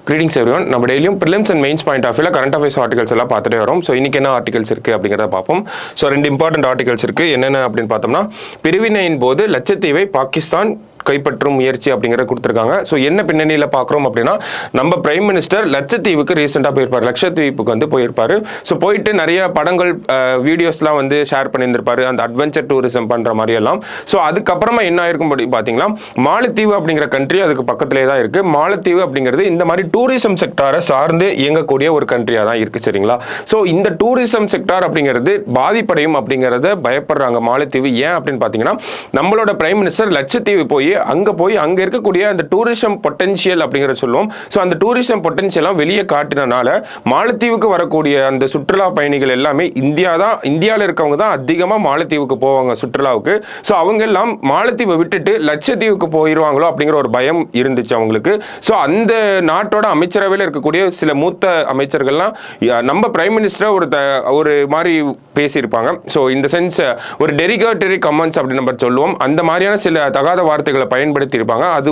Greetings everyone. நம்ம டெய்லியும் prelims and mains point of வியூல கரண்ட் அஃபேர்ஸ் ஆர்டிகல்ஸ் எல்லாம் பார்த்துட்டே வரும். ஸோ இன்னைக்கு என்ன ஆர்டிகல்ஸ் இருக்கு அப்படிங்கிறத பார்ப்போம். ஸோ 2 இம்பார்ட்டன்ட் ஆர்டிகல்ஸ் இருக்கு. என்னென்ன அப்படின்னு பார்த்தோம்னா, பிரிவினையின் போது லட்சத்தீவை பாகிஸ்தான் கைப்பற்றும் முயற்சி அப்படிங்கிறத கொடுத்துருக்காங்க. ஸோ என்ன பின்னணியில் பார்க்குறோம் அப்படின்னா, நம்ம பிரைம் மினிஸ்டர் லட்சத்தீவுக்கு ரீசெண்டாக போயிருப்பார், லட்சத்தீவுக்கு வந்து போயிருப்பார். ஸோ போயிட்டு நிறைய படங்கள் வீடியோஸ்லாம் வந்து ஷேர் பண்ணியிருந்திருப்பாரு, அந்த அட்வென்ச்சர் டூரிசம் பண்ணுற மாதிரி எல்லாம். ஸோ அதுக்கப்புறமா என்ன ஆயிருக்கும் பார்த்தீங்கன்னா, மாலத்தீவு அப்படிங்கிற கண்ட்ரி அதுக்கு பக்கத்திலே தான் இருக்கு. மாலத்தீவு அப்படிங்கிறது இந்த மாதிரி டூரிசம் செக்டாரை சார்ந்து இயங்கக்கூடிய ஒரு கண்ட்ரியாக தான் இருக்கு. சரிங்களா? ஸோ இந்த டூரிசம் செக்டார் அப்படிங்கிறது பாதிப்படையும் அப்படிங்கிறத பயப்படுறாங்க மாலத்தீவு. ஏன் அப்படின்னு பார்த்தீங்கன்னா, நம்மளோட பிரைம் மினிஸ்டர் லட்சத்தீவு போய் அங்க இருக்கக்கூடிய அந்த டூரிசம் பொட்டன்ஷியல் அப்படிங்கறத சொல்லுவோம். சோ அந்த டூரிசம் பொட்டன்ஷியலாம் வெளியே காட்டினால மாலத்தீவுக்கு வரக்கூடிய அந்த சுற்றுலா பயணிகள் எல்லாமே இந்தியாவில் இருக்கவங்க தான் அதிகமா மாலத்தீவுக்கு போவாங்க சுற்றுலாவுக்கு. சோ அவங்க எல்லாம் மாலத்தீவை விட்டுட்டு லட்சத்தீவுக்கு போயிருவாங்களோ அப்படிங்கிற ஒரு பயம் இருந்துச்சு அவங்களுக்கு. சோ அந்த நாட்டோட அமைச்சரவையில் இருக்கக்கூடிய சில மூத்த அமைச்சர்கள்லாம் நம்ம பிரைம் மினிஸ்டர் ஒரு மாதிரி பேசியிருப்பாங்க. ஸோ இந்த சென்ஸ் ஒரு டெரிகேட்டரி கமெண்ட்ஸ் அப்படின்னு நம்ம சொல்லுவோம். அந்த மாதிரியான சில தகாத வார்த்தைகளை பயன்படுத்தி இருப்பாங்க. அது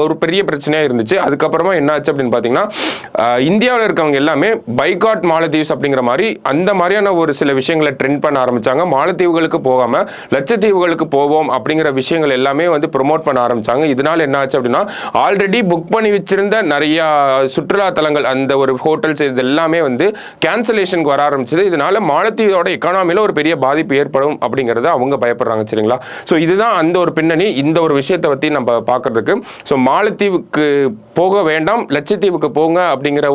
ஒரு பெரிய பிரச்சனையா இருந்துச்சு. அதுக்கப்புறமா என்ன ஆச்சு அப்படின்னு பார்த்தீங்கன்னா, இந்தியாவில் இருக்கவங்க எல்லாமே பைகாட் மாலத்தீவ்ஸ் அப்படிங்கிற மாதிரி அந்த மாதிரியான ஒரு சில விஷயங்களை ட்ரெண்ட் பண்ண ஆரம்பிச்சாங்க. மாலத்தீவுகளுக்கு போகாம லட்சத்தீவுகளுக்கு போவோம் அப்படிங்கிற விஷயங்கள் எல்லாமே வந்து ப்ரொமோட் பண்ண ஆரம்பிச்சாங்க. இதனால என்ன ஆச்சு அப்படின்னா, ஆல்ரெடி புக் பண்ணி வச்சிருந்த நிறைய சுற்றுலா தலங்கள், அந்த ஒரு ஹோட்டல்ஸ், இது எல்லாமே வந்து கேன்சலேஷனுக்கு வர ஆரம்பிச்சது. இதனால மாலத்தீவோட எக்கானமில ஒரு பெரிய பாதிப்பு ஏற்படும் அப்படிங்கறத அவங்க பயப்படுறாங்க. சரிங்களா? ஸோ இதுதான் அந்த ஒரு பின்னணி இந்த ஒரு விஷயத்தை பத்தி நம்ம பார்க்கறதுக்கு. ஸோ மாலத்தீவுக்கு போக வேண்டாம், லட்சத்தீவுக்கு போங்க அப்படிங்கிற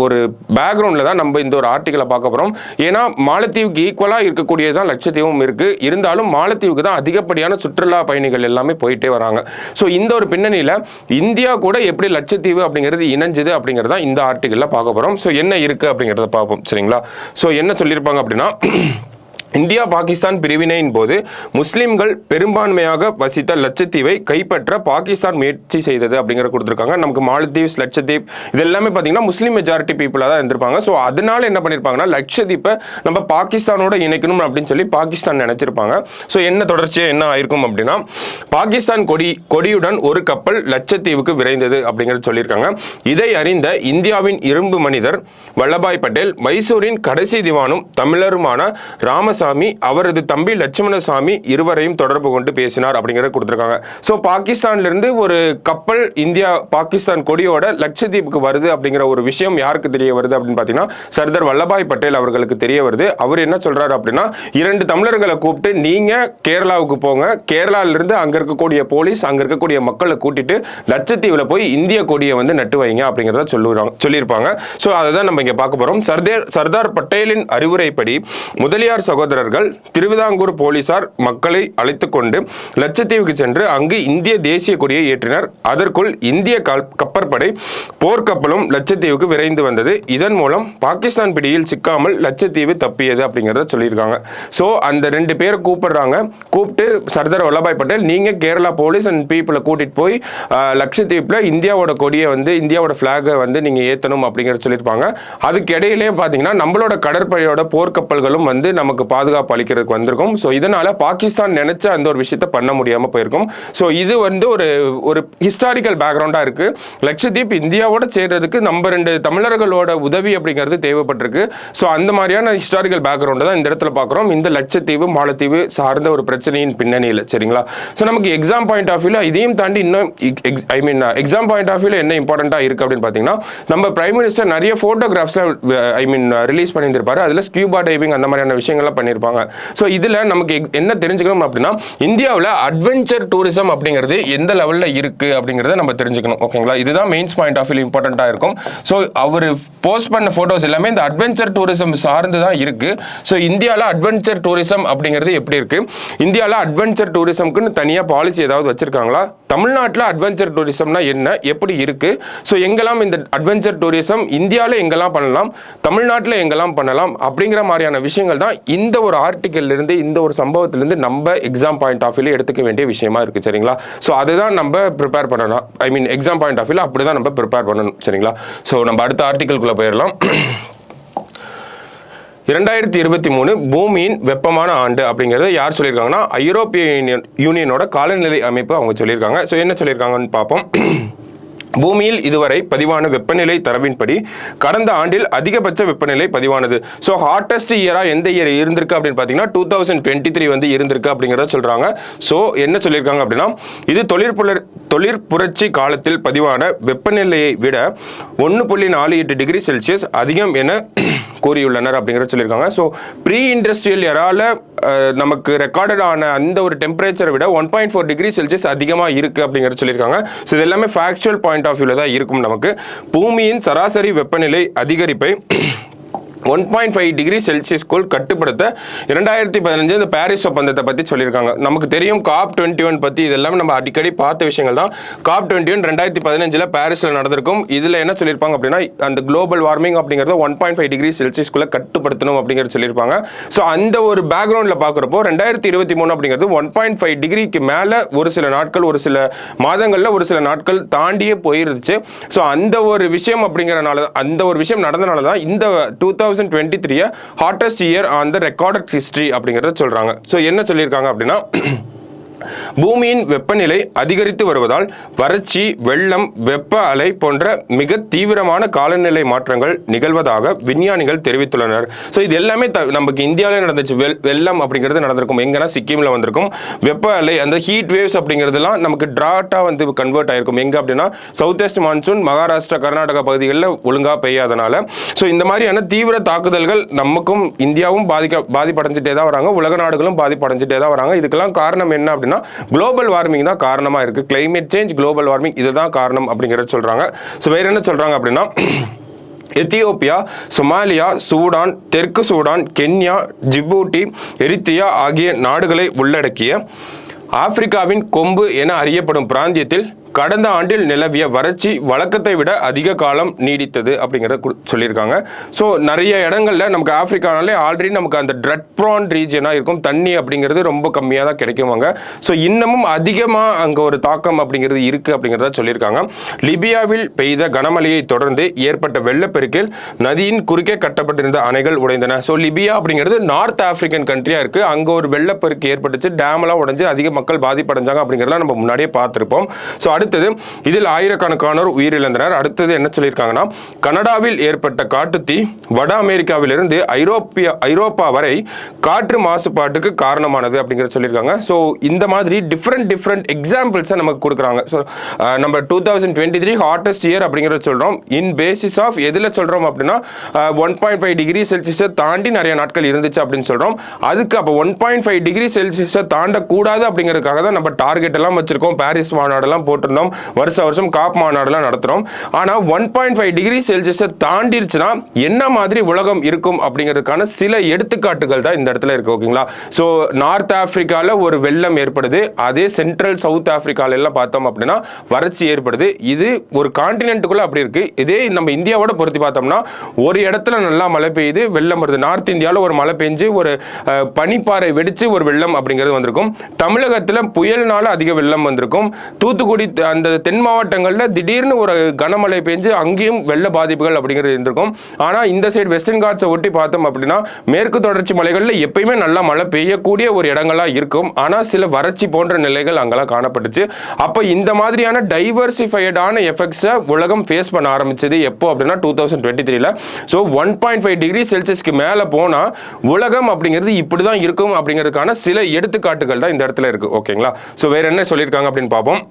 ஒரு பேக்ரவுண்ட்ல தான் நம்ம இந்த ஒரு ஆர்டிகலை பார்க்க போறோம். ஏன்னா மாலத்தீவுக்கு ஈக்குவலா இருக்கக்கூடியதான் லட்சத்தீவும் இருக்கு. இருந்தாலும் மாலத்தீவுக்கு தான் அதிகப்படியான சுற்றுலா பயணிகள் எல்லாமே போயிட்டே வராங்க. ஸோ இந்த ஒரு பின்னணியில இந்தியா கூட எப்படி லட்சத்தீவு அப்படிங்கிறது இணைஞ்சது அப்படிங்கிறத இந்த ஆர்டிகல்ல பார்க்க போறோம். ஸோ என்ன இருக்கு அப்படிங்கிறத பார்ப்போம். சரிங்களா? ஸோ என்ன சொல்லியிருப்பாங்க அப்படின்னா, இந்தியா பாகிஸ்தான் பிரிவினையின் போது முஸ்லிம்கள் பெரும்பான்மையாக வசித்த லட்சத்தீவை கைப்பற்ற பாகிஸ்தான் முயற்சி செய்தது அப்படிங்கிற கொடுத்துருக்காங்க. நமக்கு மாலத்தீவ்ஸ், லட்சத்தீப் இது எல்லாமே பார்த்தீங்கன்னா முஸ்லீம் மெஜாரிட்டி பீப்புளாக தான் இருந்திருப்பாங்க. ஸோ அதனால என்ன பண்ணியிருப்பாங்கன்னா, லட்சத்தீப்பை நம்ம பாகிஸ்தானோட இணைக்கணும் அப்படின்னு சொல்லி பாகிஸ்தான் நினைச்சிருப்பாங்க. ஸோ என்ன தொடர்ச்சியாக என்ன ஆயிருக்கும் அப்படின்னா, பாகிஸ்தான் கொடியுடன் ஒரு கப்பல் லட்சத்தீவுக்கு விரைந்தது அப்படிங்கிறது சொல்லியிருக்காங்க. இதை அறிந்த இந்தியாவின் இரும்பு மனிதர் வல்லபாய் பட்டேல் மைசூரின் கடைசி திவானும் தமிழருமான ராமசாமி அவரது தம்பி லட்சுமணசாமி இருவரையும் தொடர்பு கொண்டு பேசினார் அப்படிங்கிறத கொடுத்திருக்காங்க. சோ பாகிஸ்தான்ல இருந்து ஒரு கப்பல் இந்தியா பாகிஸ்தான் கொடியோட லட்சத்தீவுக்கு வருது அப்படிங்கிற ஒரு விஷயம் யாருக்கு தெரிய வருது அப்படின்னு பாத்தீங்கன்னா, சர்தார் வல்லபாய் பட்டேல் அவர்களுக்கு தெரிய வருது. அவர் என்ன சொல்றாரு அப்படின்னா, 2 தமிழர்களை கூப்பிட்டு நீங்க கேரளாவுக்கு போங்க, கேரளால இருந்து அங்க இருக்கக்கூடிய போலீஸ், அங்க இருக்கக்கூடிய மக்களை கூட்டிட்டு லட்சத்தீவுல போய் இந்திய கொடியை வந்து நட்டு வைங்க அப்படிங்கிறத சொல்லியிருப்பாங்க. சோ அதை தான் நம்ம இங்க பார்க்க போறோம். சர்தார் பட்டேலின் அறிவுரைப்படி முதலியார் சகோதரர்கள் திருவிதாங்கூர் போலீசார் மக்களை அழைத்துக் கொண்டு லட்சத்தீவுக்கு சென்று அங்கு இந்திய தேசிய கொடியை ஏற்றினர். அதற்குள் இந்திய கப்பற்படை போர்க்கப்பலும் லட்சத்தீவுக்கு விரைந்து வந்தது. இதன் மூலம் பாகிஸ்தான் பிடியில் சிக்காமல் லட்சத்தீவு தப்பியது அப்படிங்கிறத சொல்லியிருக்காங்க. ஸோ அந்த 2 பேரை கூப்பிட்டு சர்தார் வல்லபாய் பட்டேல் நீங்க கேரளா போலீஸ் அண்ட் பீப்புளை கூட்டிட்டு போய் லட்சத்தீவுல இந்தியாவோட கொடியை வந்து இந்தியாவோட பிளாகை வந்து நீங்க ஏற்றணும் அப்படிங்கிறத சொல்லியிருப்பாங்க. அதுக்கு இடையிலே பார்த்தீங்கன்னா நம்மளோட கடற்படையோட போர்க்கப்பல்களும் வந்து நமக்கு பாதுகாப்பு அளிக்கிறதுக்கு வந்திருக்கும். ஸோ இதனால பாகிஸ்தான் நினைச்ச அந்த ஒரு விஷயத்தை பண்ண முடியாம போயிருக்கும். ஸோ இது வந்து ஒரு ஹிஸ்டாரிக்கல் பேக்ரவுண்டா இருக்கு. லட்சத்தீப் இந்தியாவோட சேர்றதுக்கு நம்ம 2 தமிழர்களோட உதவி அப்படிங்கிறது தேவைப்பட்டிருக்கு. ஸோ அந்த மாதிரியான ஹிஸ்டாரிக்கல் பேக்ரவுண்ட் தான் இந்த இடத்துல பார்க்குறோம், இந்த லட்சத்தீவு மாலத்தீவு சார்ந்த ஒரு பிரச்சனையின் பின்னணியில். சரிங்களா? ஸோ நமக்கு எக்ஸாம் பாயிண்ட் ஆஃப் வியூல இதையும் தாண்டி இன்னும் எக்ஸாம் பாயிண்ட் ஆஃப் வியூல என்ன இம்பார்ட்டண்டா இருக்கு அப்படின்னு பார்த்தீங்கன்னா, நம்ம பிரைம் மினிஸ்டர் நிறைய போட்டோகிராஃப்ஸ் ரிலீஸ் பண்ணியிருப்பாரு. அதுல ஸ்கியூபா டைவிங் அந்த மாதிரியான விஷயங்கள்லாம் பண்ணியிருப்பாங்க. ஸோ இதுல நமக்கு என்ன தெரிஞ்சுக்கணும் அப்படின்னா, இந்தியாவில் அட்வென்ச்சர் டூரிசம் அப்படிங்கிறது எந்த லெவலில் இருக்கு அப்படிங்கிறத நம்ம தெரிஞ்சுக்கணும். ஓகேங்களா? இதுதான் மெயின்ஸ் பாயிண்ட் ஆஃப் வியூ இம்பார்ட்டண்ட்டாக இருக்கும். ஸோ அவர் போஸ்ட் பண்ண போட்டோஸ் எல்லாமே இந்த அட்வென்ச்சர் டூரிசம் சார்ந்து தான் இருக்கு. ஸோ இந்தியாவில் அட்வென்ச்சர் டூரிசம் அப்படிங்கிறது எப்படி இருக்கு, இந்தியாவில் அட்வென்ச்சர் டூரிசம்க்குன்னு தனியாக பாலிசி ஏதாவது வச்சிருக்காங்களா, தமிழ்நாட்டில் அட்வென்ச்சர் டூரிசம்னா என்ன, எப்படி இருக்கு, ஸோ எங்கெல்லாம் இந்த அட்வென்ச்சர் டூரிசம் இந்தியாவில் எங்கெல்லாம் பண்ணலாம், தமிழ்நாட்டில் எங்கெல்லாம் பண்ணலாம் அப்படிங்கிற மாதிரியான விஷயங்கள் தான் இந்த ஒரு ஆர்டிகல்ல இருந்து, இந்த ஒரு சம்பவத்திலிருந்து நம்ம எக்ஸாம் பாயிண்ட் ஆஃப் வியூல எடுத்துக்க வேண்டிய விஷயமா இருக்கு. சரிங்களா? ஸோ அதுதான் நம்ம ப்ரிப்பேர் பண்ணணும். எக்ஸாம் பாயிண்ட் ஆஃப் வியூல அப்படிதான் நம்ம ப்ரிப்பேர் பண்ணணும். சரிங்களா? ஸோ நம்ம அடுத்த ஆர்டிகல்குள்ள போயிடலாம். 2023 பூமியின் வெப்பமான ஆண்டு அப்படிங்கிறத யார் சொல்லியிருக்காங்கன்னா, ஐரோப்பிய யூனியனோட காலநிலை அமைப்பு அவங்க சொல்லியிருக்காங்க. ஸோ என்ன சொல்லியிருக்காங்கன்னு பார்ப்போம். பூமியில் இதுவரை பதிவான வெப்பநிலை தரவின்படி கடந்த ஆண்டில் அதிகபட்ச வெப்பநிலை பதிவானது. ஸோ ஹாட்டஸ்ட் இயரா எந்த இயர் இருந்திருக்கு அப்படின்னு பார்த்தீங்கன்னா 2023 வந்து இருந்திருக்கு அப்படிங்கிறத சொல்றாங்க. ஸோ என்ன சொல்லியிருக்காங்க அப்படின்னா இது தொழிற்புரட்சி காலத்தில் பதிவான வெப்பநிலையை விட 1.48 டிகிரி செல்சியஸ் அதிகம் என கூறியுள்ளனர் அப்படிங்கிறத சொல்லியிருக்காங்க. ஸோ ப்ரீ இண்டஸ்ட்ரியல் எரால நமக்கு ரெக்கார்டட் ஆன அந்த ஒரு டெம்பரேச்சரை விட 1.4 டிகிரி செல்சியஸ் அதிகமாக இருக்குது அப்படிங்கிறத சொல்லியிருக்காங்க. ஸோ இது எல்லாமே ஃபேக்சுவல் பாயிண்ட் ஆஃப் வியூவில் தான் இருக்கும். நமக்கு பூமியின் சராசரி வெப்பநிலை அதிகரிப்பை 1.5 டிகிரி செல்சியஸ்க்குள் கட்டுப்படுத்த 2015 இந்த பாரிஸ் ஒப்பந்தத்தை பற்றி சொல்லியிருக்காங்க. நமக்கு தெரியும் COP21 பற்றி இதெல்லாம் நம்ம அடிக்கடி பார்த்த விஷயங்கள் தான். COP21 2015 பாரிஸில் நடந்திருக்கும். இதில் என்ன சொல்லியிருப்பாங்க அப்படின்னா அந்த குளோபல் வார்மிங் அப்படிங்கிறத 1.5 டிகிரி செல்சியஸ்க்குள்ள கட்டுப்படுத்தணும் அப்படிங்கிறது சொல்லியிருப்பாங்க. ஸோ அந்த ஒரு பேக்ரவுண்டில் பார்க்குறப்போ 2023 அப்படிங்கிறது 1.5 டிகிரிக்கு மேலே ஒரு சில நாட்கள் ஒரு சில மாதங்களில் ஒரு சில நாட்கள் தாண்டியே போயிருச்சு. ஸோ அந்த ஒரு விஷயம் அப்படிங்கிறனால அந்த ஒரு விஷயம் நடந்தனால தான் இந்த 2023 hottest year on the recorded history அப்படிங்கறத சொல்றாங்க. சோ என்ன சொல்லியிருக்காங்க அப்படின்னா பூமியின் வெப்பநிலை அதிகரித்து வருவதால் வறட்சி, வெள்ளம், வெப்ப அலை போன்ற மிக தீவிரமான காலநிலை மாற்றங்கள் நிகழ்வதாக விஞ்ஞானிகள் தெரிவித்துள்ளனர். ஸோ இது எல்லாமே நமக்கு இந்தியாவிலே நடந்துச்சு. வெள்ளம் அப்படிங்கிறது நடந்திருக்கும், எங்கன்னா சிக்கிமில் வந்திருக்கும். வெப்ப அலை அந்த ஹீட் வேவ்ஸ் அப்படிங்கிறதுலாம் நமக்கு டிராட்டா வந்து கன்வெர்ட் ஆயிருக்கும். எங்க அப்படின்னா south west monsoon Maharashtra Karnataka பகுதிகளில் ஒழுங்கா பெய்யாதனால. ஸோ இந்த மாதிரியான தீவிர தாக்குதல்கள் நமக்கும் இந்தியாவும் பாதிப்படைஞ்சிட்டே தான் வராங்க, உலக நாடுகளும் பாதிப்படைஞ்சிட்டே தான் வராங்க. இதுக்கெல்லாம் காரணம் என்ன அப்படின்னா குளோபல் வார்மிங் தான் காரணமா இருக்கு. கிளைமேட் சேஞ்ச், குளோபல் வார்மிங் இதுதான் காரணம் அப்படிங்கறத சொல்றாங்க. சோ வேற என்ன சொல்றாங்க அப்படின்னா எத்தியோப்பியா, சொமாலியா, சூடான், தெற்கு சூடான், கென்யா, ஜிபூட்டி, எரித்திரியா ஆகிய நாடுகளை உள்ளடக்கிய ஆப்பிரிக்காவின் கொம்பு என அறியப்படும் பிராந்தியத்தில் கடந்த ஆண்டில் நிலவிய வறட்சி வழக்கத்தை விட அதிக காலம் நீடித்தது அப்படிங்கிறத சொல்லியிருக்காங்க. ஸோ நிறைய இடங்கள்ல நமக்கு ஆப்பிரிக்கானாலே ஆல்ரெடி நமக்கு அந்த ட்ரட் ப்ரான் ரீஜனாக இருக்கும், தண்ணி அப்படிங்கிறது ரொம்ப கம்மியாக தான் கிடைக்குவாங்க. ஸோ இன்னமும் அதிகமாக அங்கே ஒரு தாக்கம் அப்படிங்கிறது இருக்குது அப்படிங்கிறத சொல்லியிருக்காங்க. லிபியாவில் பெய்த கனமழையை தொடர்ந்து ஏற்பட்ட வெள்ளப்பெருக்கில் நதியின் குறுக்கே கட்டப்பட்டிருந்த அணைகள் உடைந்தன. ஸோ லிபியா அப்படிங்கிறது நார்த் ஆப்பிரிக்கன் கண்ட்ரியாக இருக்குது. அங்கே ஒரு வெள்ளப்பெருக்கு ஏற்பட்டுச்சு, டேமெல்லாம் உடைஞ்சு அதிக மக்கள் பாதிப்படைஞ்சாங்க அப்படிங்கிறத நம்ம முன்னாடியே பார்த்துருப்போம். ஸோ அடுத்தது இதில் ஆயிரக்கணக்கானோர் உயிரிழந்தனர். அடுத்தது என்ன சொல்லியிருக்காங்கன்னா கனடாவில் ஏற்பட்ட காட்டுத்தீ வட அமெரிக்காவிலிருந்து ஐரோப்பா வரை காற்று மாசுபாட்டுக்கு காரணமானது அப்படிங்கிறத சொல்லியிருக்காங்க. ஸோ இந்த மாதிரி டிஃப்ரெண்ட் எக்ஸாம்பிள்ஸை நமக்கு கொடுக்குறாங்க. ஸோ நம்ம 2023 ஹாட்டஸ்ட் இயர் அப்படிங்கிறத சொல்கிறோம். இன் பேசிஸ் ஆஃப் எதில் சொல்கிறோம் அப்படின்னா 1.5 டிகிரி செல்சியஸை தாண்டி நிறைய நாட்கள் இருந்துச்சு அப்படின்னு சொல்கிறோம். அதுக்கு அப்போ 1.5 டிகிரி செல்சியஸை தாண்டக்கூடாது அப்படிங்கிறதுக்காக தான் நம்ம டார்கெட் எல்லாம் வச்சிருக்கோம். பாரிஸ் மாநாடெல்லாம் போட்டிருந்தோம், வருஷம் காப் மாநாடுலாம் நடத்துறோம். ஆனா 1.5 டிகிரி செல்சியஸை தாண்டிருச்சுன்னா என்ன மாதிரி உலகம் இருக்கும் அப்படிங்கிறதுக்கான சில எடுத்துக்காட்டுகள் தான் இந்த இடத்துல இருக்கு. ஓகேங்களா? ஸோ நார்த் ஆப்பிரிக்கால ஒரு வெள்ளம் ஏற்படுது, அதே சென்ட்ரல் சவுத் ஆப்பிரிக்கால எல்லாம் பார்த்தோம் அப்படின்னா வறட்சி ஏற்படுது. இது ஒரு கான்டினென்ட்டுக்குள்ள அப்படி இருக்கு. இதே நம்ம இந்தியாவோட பொருத்தி பார்த்தோம்னா ஒரு இடத்துல நல்லா மழை பெய்யுது, வெள்ளம் வருது. நார்த் இந்தியாவில் ஒரு மழை பெஞ்சு ஒரு பனிப்பாறை வெடிச்சு ஒரு வெள்ளம் அப்படிங்கிறது வந்திருக்கும். தமிழகத்தில் புயல்னால அதிக வெள்ளம் வந்திருக்கும். தூத்துக்குடி அந்த தென் மாவட்டங்களில் திடீர்னு ஒரு கனமழை பெஞ்சு அங்கேயும் வெள்ள பாதிப்புகள் அப்படிங்கிறது இருந்திருக்கும். ஆனால் இந்த சைடு வெஸ்டர்ன் காட்ஸை ஒட்டி பார்த்தோம் அப்படின்னா மேற்கு தொடர்ச்சி மலைகளில் எப்பயுமே நல்லா மழை பெய்யக்கூடிய ஒரு இடங்களாக இருக்கும். ஆனால் சில வறட்சி போன்ற நிலைகள் அங்கெல்லாம் காணப்பட்டுச்சு. அப்போ இந்த மாதிரியான டைவர்சிஃபைடான எஃபெக்ட்ஸை உலகம் ஃபேஸ் பண்ண ஆரம்பிச்சது எப்போ அப்படின்னா 2023. ஸோ 1.5 டிகிரி செல்சியஸ்க்கு மேலே போனால் உலகம் அப்படிங்கிறது இப்படி தான் இருக்கும் அப்படிங்கிறதுக்கான சில எடுத்துக்காட்டுகள் தான் இந்த இடத்துல இருக்கு. ஓகேங்களா? ஸோ வேற என்ன சொல்லியிருக்காங்க அப்படின்னு பார்ப்போம்.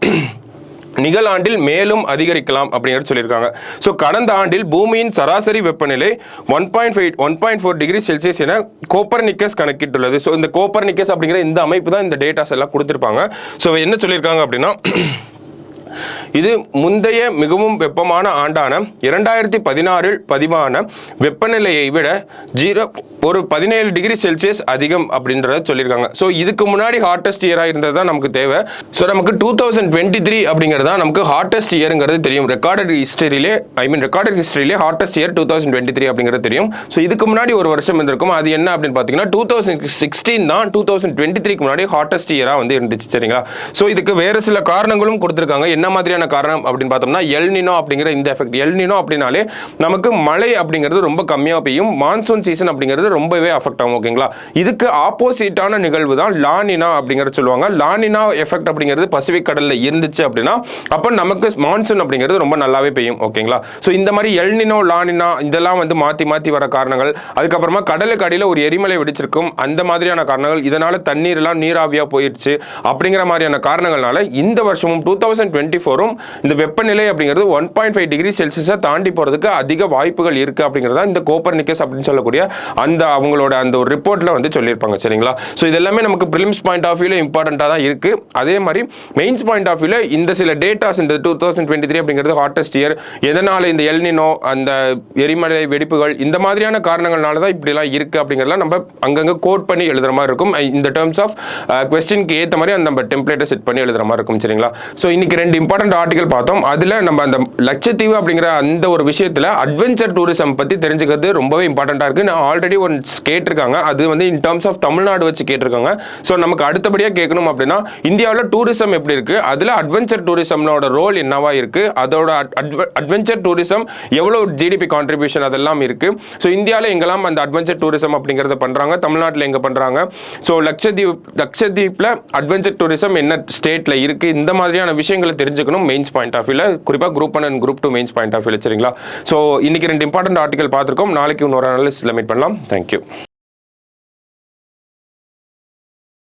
நிகழாண்டில் மேலும் அதிகரிக்கலாம் அப்படிங்கிறது சொல்லியிருக்காங்க. ஸோ கடந்த ஆண்டில் பூமியின் சராசரி வெப்பநிலை 1.4 டிகிரி செல்சியஸ் என கோப்பர்னிக்கஸ் கணக்கிட்டுள்ளது. ஸோ இந்த கோப்பர்னிக்கஸ் அப்படிங்கிற இந்த அமைப்பு தான் இந்த டேட்டாஸ் எல்லாம் கொடுத்துருப்பாங்க. ஸோ என்ன சொல்லியிருக்காங்க அப்படின்னா இது முந்தைய மிகவும் வெப்பமான ஆண்டான 2016 பதிவான வெப்பநிலையை விட 17 டிகிரி செல்சியஸ் அதிகம் அப்படின்றத சொல்லியிருக்காங்க. ஸோ இதுக்கு முன்னாடி ஹாட்டஸ்ட் இயராக இருந்தது தான் நமக்கு தேவை. ஸோ நமக்கு 2023 அப்படிங்கிறது தான் நமக்கு ஹாட்டஸ்ட் இயருங்கிறது தெரியும். ரெக்கார்டட் ஹிஸ்டரியிலே ஹாட்டஸ்ட் இயர் 2023 அப்படிங்கிறது தெரியும். ஸோ இதுக்கு முன்னாடி ஒரு வருஷம் இருந்திருக்கும். அது என்ன அப்படின்னு பார்த்தீங்கன்னா 2016 தான் 2023க்கு முன்னாடி ஹாட்டஸ்ட் இயராக வந்து இருந்துச்சு. சரிங்களா? ஸோ இதுக்கு வேறு சில காரணங்களும் கொடுத்துருக்காங்க. என்ன மாதிரியான மாதிரியான காரணம் அப்படின்னு பார்த்தோம்னா எல் நினோ அப்படிங்கிற இந்த எஃபெக்ட். எல் நினோ அப்படின்னாலே நமக்கு மழை அப்படிங்கிறது ரொம்ப கம்மியாக பெய்யும், மான்சூன் சீசன் அப்படிங்கிறது ரொம்பவே அஃபெக்ட் ஆகும். ஓகேங்களா, இதுக்கு ஆப்போசிட்டான நிகழ்வு தான் லானினா அப்படிங்கிறது சொல்லுவாங்க. லானினா எஃபெக்ட் அப்படிங்கிறது பசிபிக் கடலில் இருந்துச்சு அப்படின்னா அப்போ நமக்கு மான்சூன் அப்படிங்கிறது ரொம்ப நல்லாவே பெய்யும். ஓகேங்களா, ஸோ இந்த மாதிரி எல் நினோ லானினா இதெல்லாம் வந்து மாற்றி மாற்றி வர காரணங்கள், அதுக்கப்புறமா கடலுக்கு அடியில் ஒரு எரிமலை வெடிச்சிருக்கும் அந்த மாதிரியான காரணங்கள், இதனால தண்ணீர் எல்லாம் நீராவியாக போயிடுச்சு அப்படிங்கிற மாதிரியான காரணங்கள்னால இந்த வருஷமும் 2024 இந்த வெப்பநிலை அப்படிங்கிறது 1.5 டிகிரி செல்சியஸை தாண்டி போறதுக்கு அதிக வாய்ப்புகள் இருக்கு அப்படிங்கிறதா இந்த கோப்பர்னிக்கஸ் அப்படின்னு சொல்லக்கூடிய அந்த அவங்களோட அந்த ஒரு ரிப்போர்ட்ல வந்து சொல்லியிருப்பாங்க. சரிங்களா, ஸோ இது எல்லாமே நமக்கு ப்ரிலிம்ஸ் பாயிண்ட் ஆஃப் வியூல இம்பார்ட்டண்டா தான் இருக்கு. அதே மாதிரி மெயின்ஸ் பாயிண்ட் ஆஃப் வியூல இந்த சில டேட்டாஸ் இந்த 2023 அப்படிங்கிறது ஹாட்டஸ்ட் இயர், எதனால இந்த எல் நினோ அந்த எரிமலை வெடிப்புகள் இந்த மாதிரியான காரணங்கள்னால தான் இப்படிலாம் இருக்கு அப்படிங்கிறதெல்லாம் நம்ம அங்கங்க கோட் பண்ணி எழுதுற மாதிரி இருக்கும். இந்த டேர்ம்ஸ் ஆஃப் கொஸ்டினுக்கு ஏற்ற மாதிரி அந்த நம்ம டெம்ப்ளேட்டை செட் பண்ணி எழுதுற மாதிரி இருக்கும். சரிங்களா, ஸோ இன்னைக்கு 2 இம்பார்ட்டன்ட் ஆர்டிகல் பார்த்தோம். அதில் நம்ம அந்த லட்சத்தீவு அப்படிங்கிற அந்த ஒரு விஷயத்தில் அட்வென்ச்சர் டூரிசம் பற்றி தெரிஞ்சுக்கிறது ரொம்பவே இம்பார்ட்டண்ட்டாக இருக்குது. நான் ஆல்ரெடி ஒன்ஸ் கேட்டிருக்காங்க, அது வந்து இன் டேர்ம்ஸ் ஆஃப் தமிழ்நாடு வச்சு கேட்டிருக்காங்க. ஸோ நமக்கு அடுத்தபடியாக கேட்கணும் அப்படின்னா இந்தியாவில் டூரிசம் எப்படி இருக்குது, அதில் அட்வென்ச்சர் டூரிசமோட ரோல் என்னவா இருக்குது, அதோட அட்வென்ச்சர் டூரிசம் எவ்வளோ ஜிடிபி கான்ட்ரிபியூஷன் அதெல்லாம் இருக்குது. ஸோ இந்தியாவில் எங்கெல்லாம் அந்த அட்வென்ச்சர் டூரிசம் அப்படிங்கிறத பண்ணுறாங்க, தமிழ்நாட்டில் எங்கே பண்ணுறாங்க, ஸோ லட்சத்தீவில் அட்வென்ச்சர் டூரிசம் என்ன ஸ்டேட்டில் இருக்குது, இந்த மாதிரியான விஷயங்களை தெரிஞ்சுக்கணும் மெயின்ஸ் பாயிண்ட் ஆஃப் வியூல, குறிப்பாக group 1 and group 2 mains point of வியூல. சரிங்களா, ஸோ இன்னைக்கு 2 இம்பார்ட்டன்ட் ஆர்டிகல் பார்த்துருக்கோம். நாளைக்கு இன்னொரு அனாலிசிஸ்ல மீட் பண்ணலாம். தேங்க்யூ.